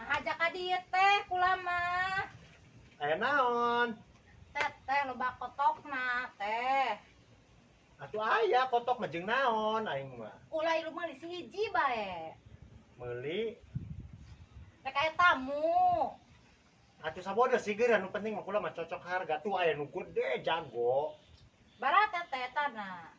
Ajak ka dieu teh kula mah. Aya naon? Teh loba kotokna teh. Atuh aya kotok mah jeung naon aing mah. Kula ieu meuli hiji bae. Meuli Rek aya tamu. atuh sabodo sigeur anu penting mah kula mah cocok harga tuh aya nu gede jago. Barata teh tanah.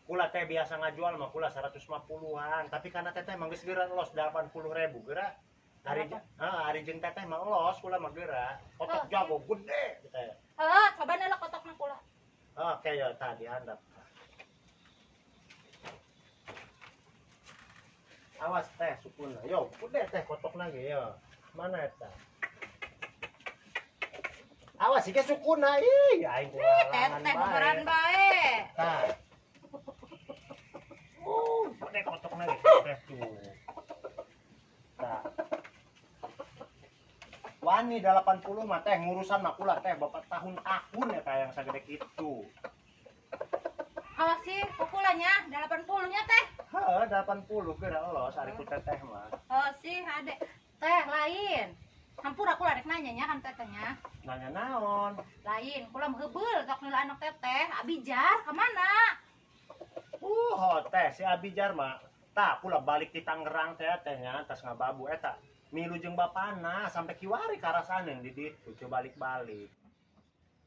Kula teh biasa ngajual mah kula 150-an, tapi karena teteh mah geus geura los 80.000 geura. Ari jeung teteh mah los kula mah geura. Kotok jago gede teh. Heuh, coba nela kotokna kula. Oke ya tadi handap. Awas teh sukuna. Yo, gede teh kotokna ge yo. Mana eta? Awas sih sukuna ih, aing kualangan Teh beneran bae. Tah. Gede kotokna ge teh tuh. Tah. Wani 80 mah teh ngurusan mah kula teh bapak tahun-tahun ya teh yang sagede kitu. Awas sih pukulannya 80-nya teh. Heeh, 80 geura los ari ku teteh mah. Oh sih ade. Teh lain. Hampura kula rek nanya nya kan tetehnya. Nanya naon? Lain, kula mah heubeul sok nila anak teteh, abijar ka mana? Teh si Abijar mah tah kula balik di Tangerang teh tehnya tas ngababu eta milu jeung bapana sampai kiwari karasaneun di ditu teu balik-balik.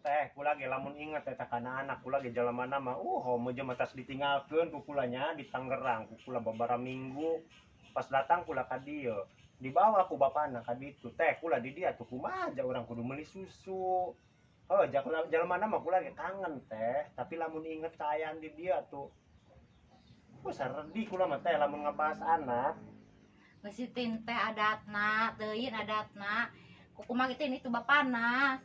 Teh kula ge lamun inget eta kana anak kula ge jalemana mah homo jeung tas ditinggalkeun ku kulanya di Tangerang ku kula babara minggu pas datang kula ka dieu dibawa ku bapana ka ditu teh kula di dia tuh kumaha aja urang kudu meuli susu. Jalemana mah kula ge kangen teh tapi lamun inget kaayaan di dia tuh saredi kula mah teh lamun ngabahas anak. Geus teh adatna, teuing adatna. Kumaha kitu itu bapana.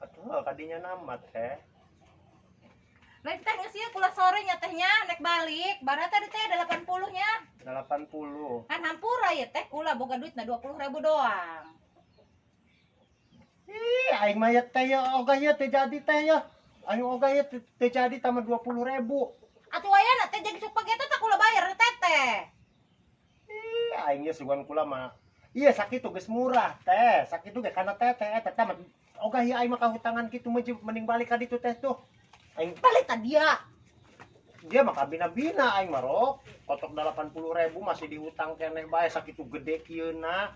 Atuh kadinya nama teh. Lain teh geus ieu kula sore nya tehnya nek balik, barata teh 80-nya. 80. Kan hampura ya teh kula boga duitna 20.000 doang. Ih, aing mah teh ya oga ya teh jadi teh ya. Aing oga ya teh jadi tambah 20.000. Atuh aya teh jadi supageta teh kula bayar teteh. Ih, aing ya sugan kula mah. Iya sakitu geus murah teh. Sakitu ge kana teteh eta teh mah oga ya aing mah kahutangan kitu mending balik ka ditu teh tuh. Aing Balik ta dia. dia mah kabina-bina aing mah rok. Kotok 80.000 masih dihutang keneh bae sakitu gede kieuna.